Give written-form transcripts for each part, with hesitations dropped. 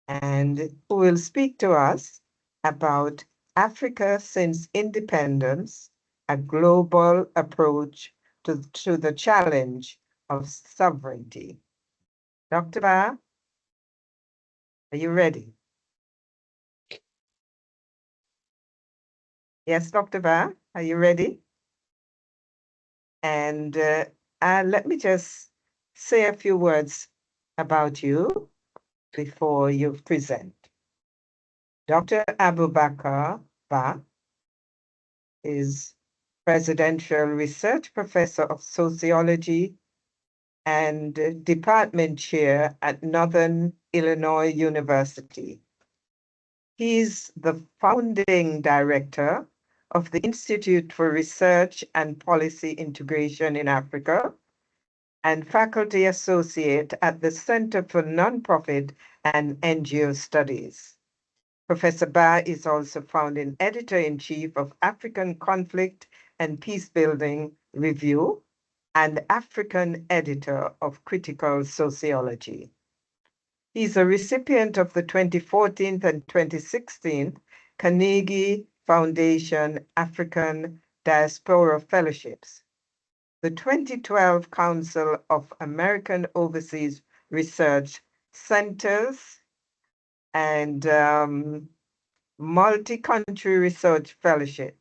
and who will speak to us about Africa since independence, a global approach to the challenge of sovereignty. Dr. Ba, are you ready? Yes, Dr. Ba, are you ready? And let me just say a few words about you before you present. Dr. Abubakar Ba is Presidential Research Professor of Sociology and Department Chair at Northern Illinois University. He's the founding director of the Institute for Research and Policy Integration in Africa and faculty associate at the Center for Nonprofit and NGO Studies. Professor Ba is also founding editor-in-chief of African Conflict and Peacebuilding Review and African editor of Critical Sociology. He's a recipient of the 2014 and 2016 Carnegie Foundation African Diaspora Fellowships, the 2012 Council of American Overseas Research Centers, and Multi-Country Research Fellowship,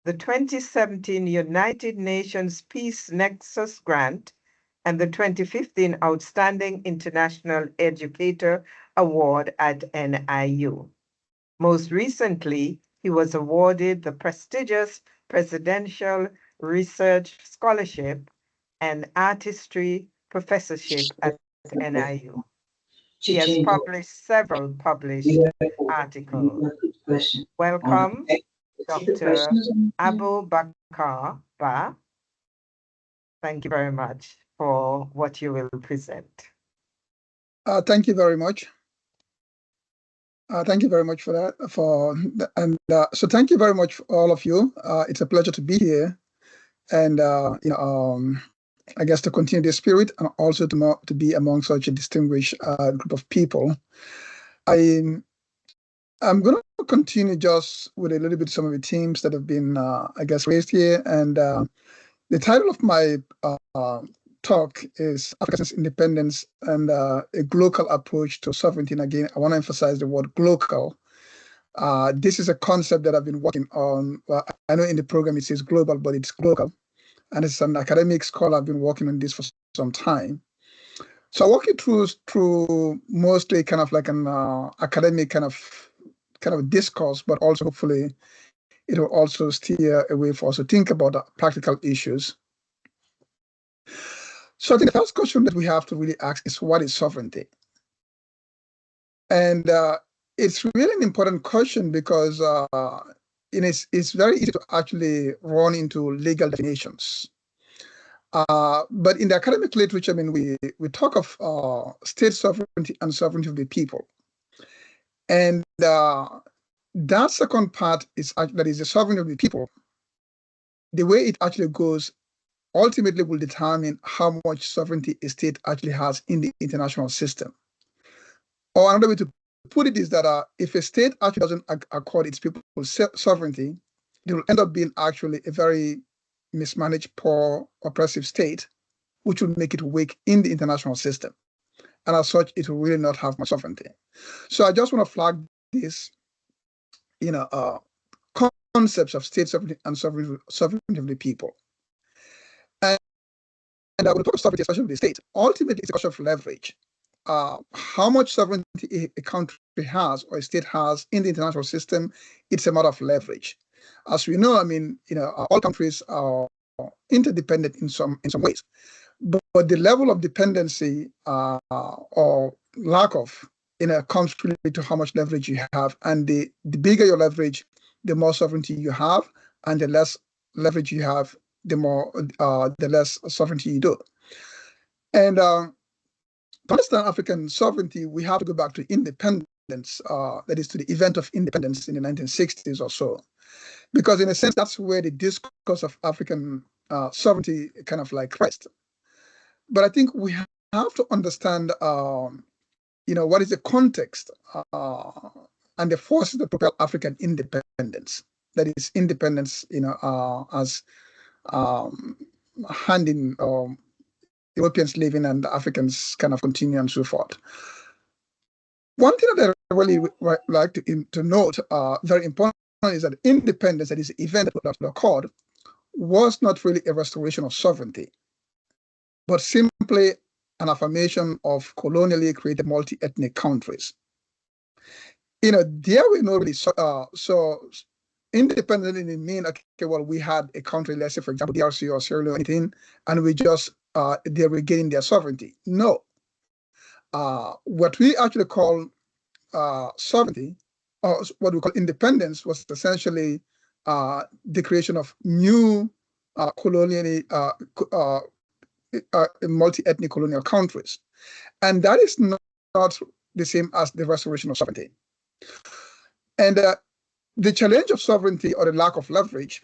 the 2017 United Nations Peace Nexus Grant, and the 2015 Outstanding International Educator Award at NIU. Most recently, he was awarded the prestigious Presidential Research Scholarship and Artistry Professorship at NIU. He has published several articles. Welcome, Dr. Abubakar Ba. Thank you very much for what you will present. Thank you very much. Thank you very much for that. So thank you very much, all of you. It's a pleasure to be here, and I guess to continue the spirit and also to be among such a distinguished group of people. I'm going to continue just with a little bit some of the themes that have been, I guess, raised here, and the title of my talk is Africa's Independence and a Global Approach to Sovereignty. And again, I want to emphasize the word global. This is a concept that I've been working on. Well, I know in the program it says global, but it's global. And as an academic scholar, I've been working on this for some time. So I walk you through mostly kind of like an academic kind of discourse, but also hopefully it will also steer a way for us to think about practical issues. So I think the first question that we have to really ask is, what is sovereignty? And it's really an important question because it's very easy to actually run into legal definitions. But in the academic literature, I mean, we talk of state sovereignty and sovereignty of the people. And that second part is that is the sovereignty of the people. The way it actually goes ultimately will determine how much sovereignty a state actually has in the international system. Or another way to put it is that if a state actually doesn't accord its people sovereignty, it will end up being actually a very mismanaged, poor, oppressive state, which will make it weak in the international system. And as such, it will really not have much sovereignty. So I just want to flag this, concepts of state sovereignty and sovereignty of the people. And when we talk of sovereignty, especially of the state, ultimately it's a question of leverage. How much sovereignty a country has or a state has in the international system, it's a matter of leverage. As we know, I mean, all countries are interdependent in some ways, but the level of dependency or lack of comes really to how much leverage you have, and the bigger your leverage, the more sovereignty you have, and the less leverage you have, the less sovereignty you do. And to understand African sovereignty, we have to go back to independence, that is to the event of independence in the 1960s or so. Because in a sense, that's where the discourse of African sovereignty kind of like rests. But I think we have to understand what is the context and the forces that propel African independence. That is independence, as handing Europeans living and Africans kind of continue and so forth. One thing that I really like to note, very important, is that independence, that is the event that occurred, was not really a restoration of sovereignty, but simply an affirmation of colonially created multi-ethnic countries. There were no really so independent didn't mean, okay, well, we had a country, let's say, for example, DRC or Sierra Leone, anything, and we just they're regaining their sovereignty. No. What we actually call sovereignty, or what we call independence, was essentially the creation of new colonially multi-ethnic colonial countries. And that is not the same as the restoration of sovereignty. And the challenge of sovereignty or the lack of leverage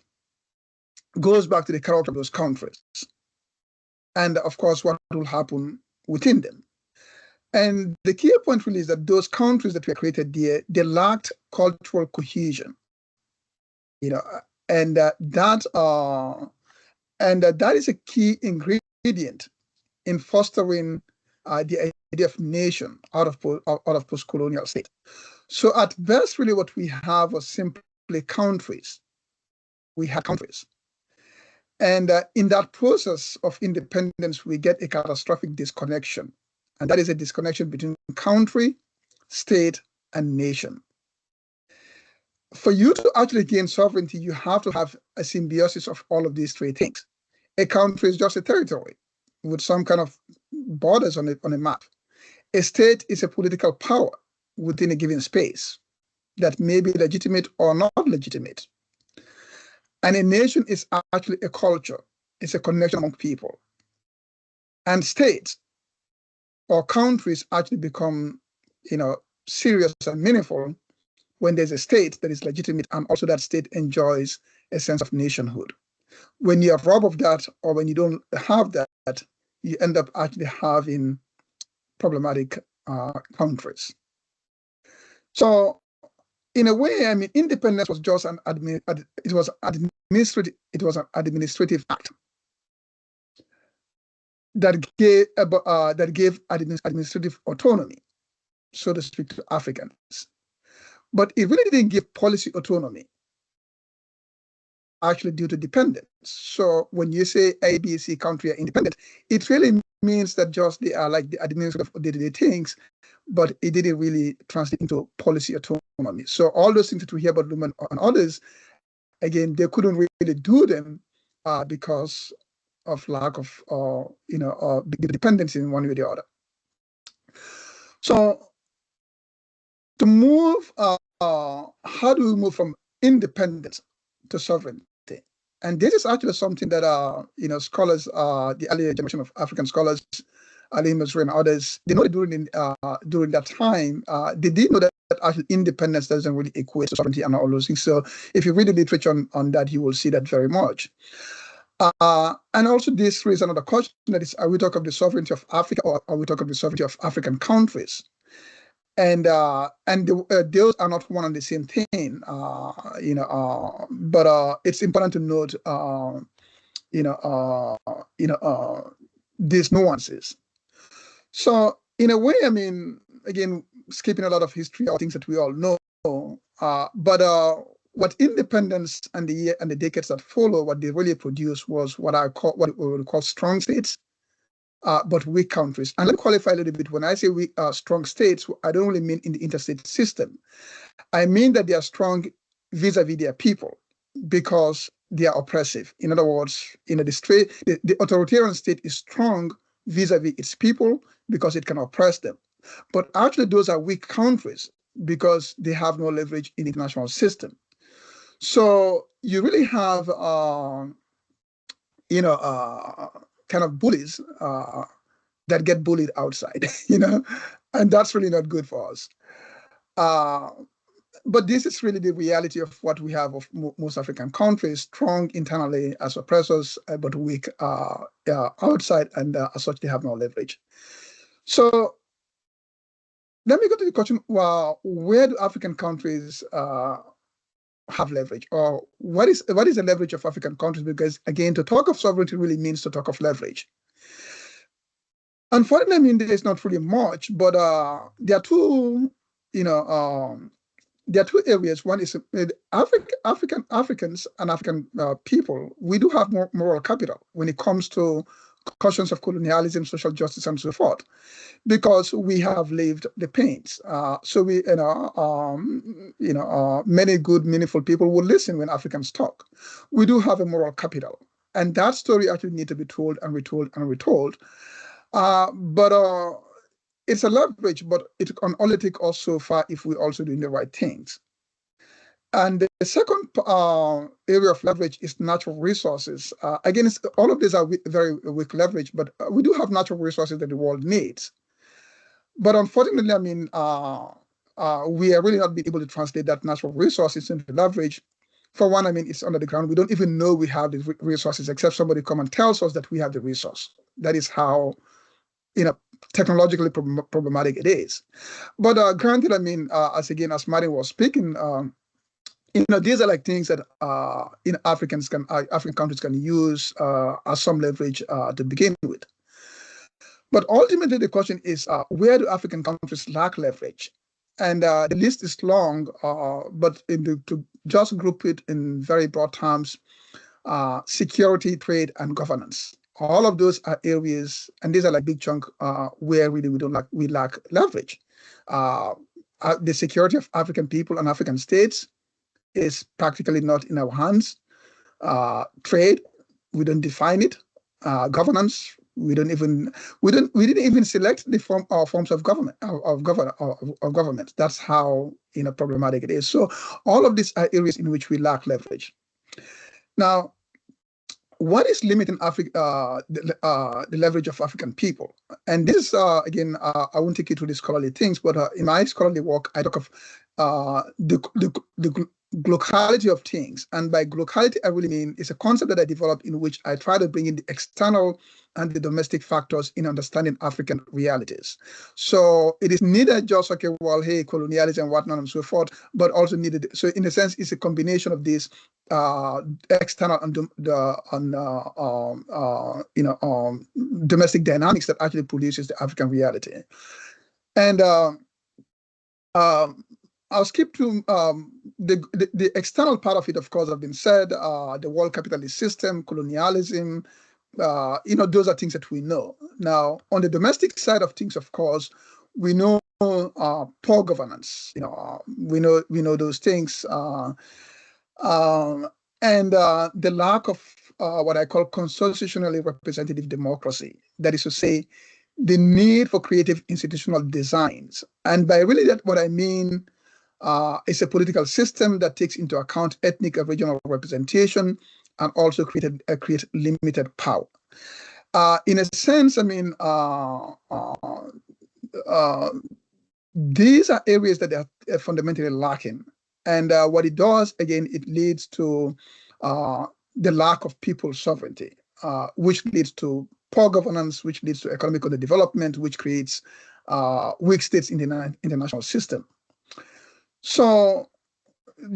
goes back to the character of those countries. And of course, what will happen within them. And the key point really is that those countries that were created there, they lacked cultural cohesion. And that is a key ingredient in fostering the idea of nation out of post-colonial state. So at best, really, what we have are simply countries. We have countries. And in that process of independence, we get a catastrophic disconnection. And that is a disconnection between country, state, and nation. For you to actually gain sovereignty, you have to have a symbiosis of all of these three things. A country is just a territory with some kind of borders on a map. A state is a political power within a given space that may be legitimate or not legitimate. And a nation is actually a culture. It's a connection among people. And states or countries actually become, serious and meaningful when there's a state that is legitimate and also that state enjoys a sense of nationhood. When you are robbed of that, or when you don't have that, you end up actually having problematic countries. So, in a way, I mean, independence was just an administrative act that gave administrative autonomy, so to speak, to Africans. But it really didn't give policy autonomy, actually due to dependence. So when you say A, B, C country are independent, it really means that just they are like the administrative day-to-day things, but it didn't really translate into policy autonomy. So all those things that we hear about Lumen and others, again, they couldn't really do them because of lack of, dependency in one way or the other. So to move, how do we move from independence to sovereignty? And this is actually something that, scholars, the earlier generation of African scholars, Ali Masri and others, they know that during that time, they did know that actually independence doesn't really equate to sovereignty and all those things. So if you read the literature on that, you will see that very much. And also this raises another question, that is, are we talking of the sovereignty of Africa, or are we talking of the sovereignty of African countries? And those are not one and the same thing, but it's important to note, these nuances. So in a way, I mean, again, skipping a lot of history or things that we all know, but what independence and the decades that follow, what they really produced was what we would call strong states, but weak countries. And let me qualify a little bit. When I say weak, strong states, I don't really mean in the interstate system. I mean that they are strong vis-a-vis their people because they are oppressive. In other words, the authoritarian state is strong vis-a-vis its people because it can oppress them. But actually, those are weak countries because they have no leverage in the international system. So you really have, kind of bullies that get bullied outside, and that's really not good for us. But this is really the reality of what we have of most African countries: strong internally as oppressors, but weak outside, and as such, they have no leverage. So let me go to the question, well, where do African countries have leverage, or what is the leverage of African countries? Because again, to talk of sovereignty really means to talk of leverage. Unfortunately, I mean, there's not really much, but there are two, you know, there are two areas. One is Africans and African people. We do have more moral capital when it comes to questions of colonialism, social justice, and so forth, because we have lived the pains. So we, many good, meaningful people will listen when Africans talk. We do have a moral capital, and that story actually needs to be told and retold and retold. But it's a leverage, but it can only take us so far if we also doing the right things. And the second area of leverage is natural resources. Again, all of these are very weak leverage, but we do have natural resources that the world needs. But unfortunately, I mean, we are really not being able to translate that natural resources into leverage. For one, I mean, it's under the ground. We don't even know we have the resources, except somebody come and tells us that we have the resource. That is how, technologically problematic it is. But granted, I mean, as Martin was speaking, these are like things that African countries can use as some leverage to begin with. But ultimately, the question is, where do African countries lack leverage? And the list is long, but to just group it in very broad terms, security, trade, and governance. All of those are areas, and these are like big chunk where really we lack leverage. The security of African people and African states is practically not in our hands. Trade, we don't define it. Governance, we didn't even select the forms of government. That's how problematic it is. So all of these are areas in which we lack leverage. Now, what is limiting the leverage of African people? And this, again, I won't take you through the scholarly things, but in my scholarly work, I talk of the locality of things. And by locality, I really mean it's a concept that I developed in which I try to bring in the external and the domestic factors in understanding African realities. So it is neither just, okay, well, hey, colonialism and whatnot and so forth, but also needed. So in a sense, it's a combination of these external and domestic dynamics that actually produces the African reality. And I'll skip to the external part of it, of course, have been said, the world capitalist system, colonialism, those are things that we know. Now, on the domestic side of things, of course, we know poor governance. We know those things, and the lack of what I call constitutionally representative democracy. That is to say, the need for creative institutional designs. And by really that, what I mean is a political system that takes into account ethnic and regional representation and also create limited power. In a sense, I mean, these are areas that are fundamentally lacking. And what it does, again, it leads to the lack of people's sovereignty, which leads to poor governance, which leads to economic underdevelopment, which creates weak states in the international system. So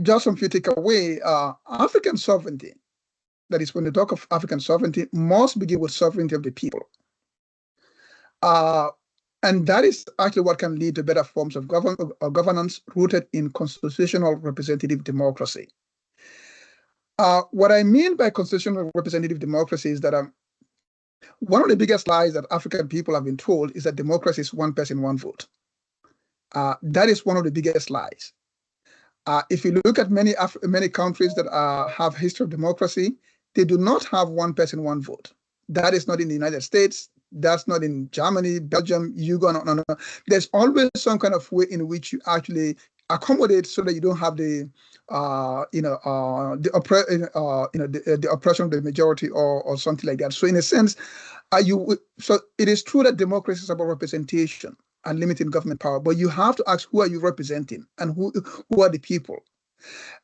just some few takeaway, African sovereignty, that is when we talk of African sovereignty, must begin with sovereignty of the people. And that is actually what can lead to better forms of governance rooted in constitutional representative democracy. What I mean by constitutional representative democracy is that one of the biggest lies that African people have been told is that democracy is one person, one vote. That is one of the biggest lies. If you look at many countries that have history of democracy, they do not have one person, one vote. That is not in the United States. That's not in Germany, Belgium, Uganda. No. There's always some kind of way in which you actually accommodate so that you don't have the oppression of the majority or something like that. So in a sense, so it is true that democracy is about representation and limiting government power, but you have to ask, who are you representing and who are the people?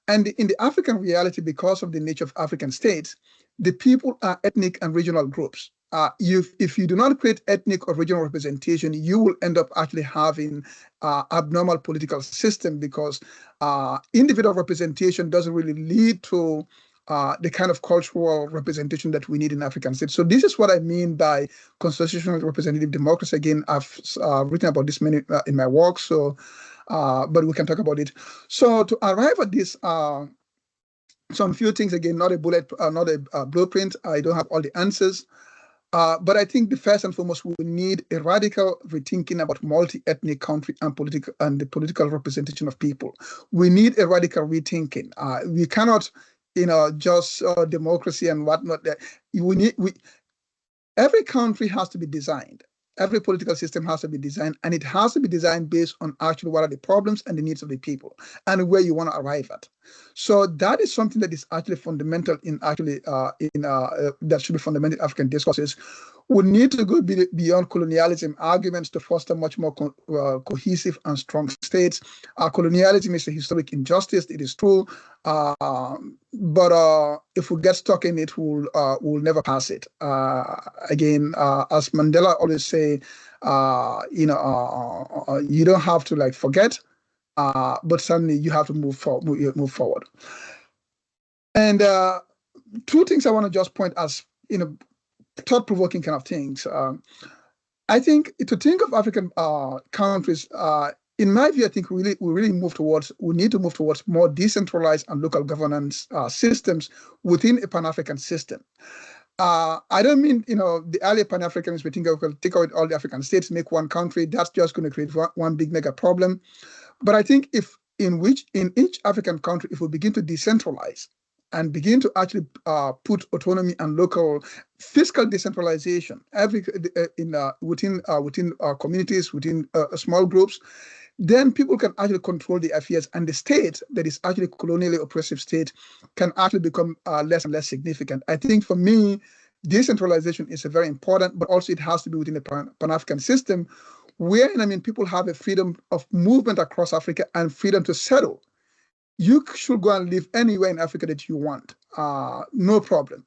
And in the African reality, because of the nature of African states, the people are ethnic and regional groups. if you do not create ethnic or regional representation, you will end up actually having abnormal political system, because individual representation doesn't really lead to the kind of cultural representation that we need in African states. So this is what I mean by constitutional representative democracy. Again, I've written about this many in my work, so but we can talk about it. So to arrive at this, some few things, again, not a bullet, not a blueprint. I don't have all the answers. But I think the first and foremost, we need a radical rethinking about multi-ethnic country and the political representation of people. We need a radical rethinking. We cannot, just democracy and whatnot. Every country has to be designed. Every political system has to be designed, and it has to be designed based on actually what are the problems and the needs of the people and where you want to arrive at. So that is something that is actually fundamental in that should be fundamental in African discourses. We need to go beyond colonialism arguments to foster much more cohesive and strong states. Colonialism is a historic injustice. It is true. But if we get stuck in it, we'll never pass it. Again, as Mandela always say, you don't have to like forget, but certainly you have to move forward. And two things I want to just point as thought-provoking kind of things. I think to think of African countries, in my view, I think we need to move towards more decentralized and local governance systems within a Pan-African system. I don't mean, the earlier Pan-Africanists, we think we'll take out all the African states, make one country. That's just going to create one big mega problem. But I think in each African country, if we begin to decentralize and begin to actually put autonomy and local fiscal decentralization within communities, within small groups, then people can actually control the affairs, and the state that is actually colonially oppressive state can actually become less and less significant. I think for me, decentralization is very important, but also it has to be within the Pan-African system, where people have a freedom of movement across Africa and freedom to settle. You should go and live anywhere in Africa that you want, no problem.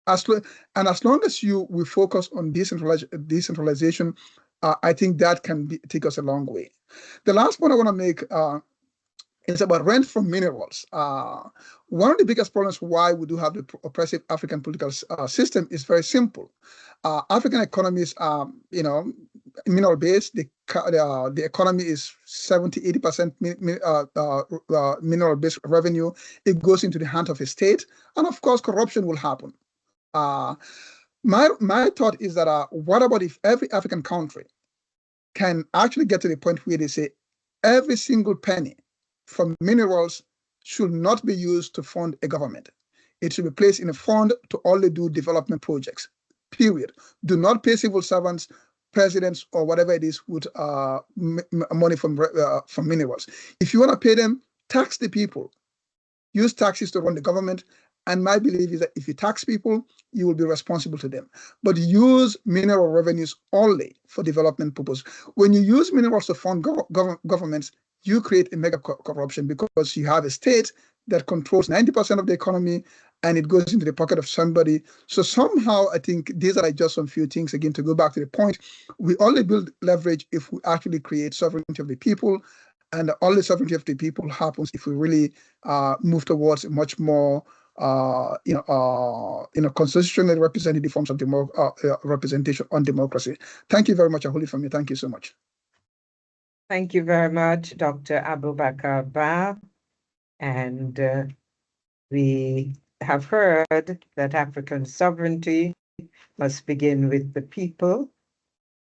As long as we focus on decentralization, I think that can take us a long way. The last point I want to make is about rent from minerals. One of the biggest problems why we do have the oppressive African political system is very simple. African economies are, mineral based. The economy is 70-80% mineral based revenue. It goes into the hand of a state, and of course, corruption will happen. My thought is that what about if every African country can actually get to the point where they say every single penny from minerals should not be used to fund a government. It should be placed in a fund to only do development projects, period. Do not pay civil servants, presidents, or whatever it is with money from minerals. If you want to pay them, tax the people. Use taxes to run the government. And my belief is that if you tax people, you will be responsible to them. But use mineral revenues only for development purpose. When you use minerals to fund governments, you create a mega corruption, because you have a state that controls 90% of the economy, and it goes into the pocket of somebody. So somehow, I think these are just some few things. Again, to go back to the point, we only build leverage if we actually create sovereignty of the people. And all the sovereignty of the people happens if we really move towards a much more constitutionally representative forms of representation on democracy. Thank you very much. I hold it from you. Thank you so much. Thank you very much, Dr. Abubakar Ba. And we have heard that African sovereignty must begin with the people,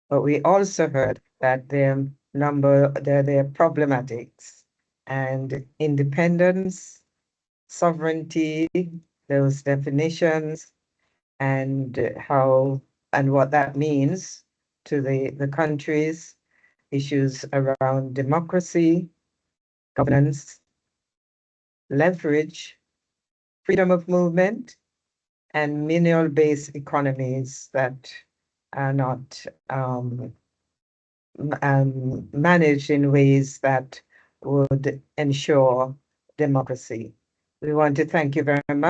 but we also heard that there are problematics, and independence, sovereignty, those definitions, and what that means to the countries, issues around democracy, governance, leverage, freedom of movement, and mineral-based economies that are not managed in ways that would ensure democracy. We want to thank you very much.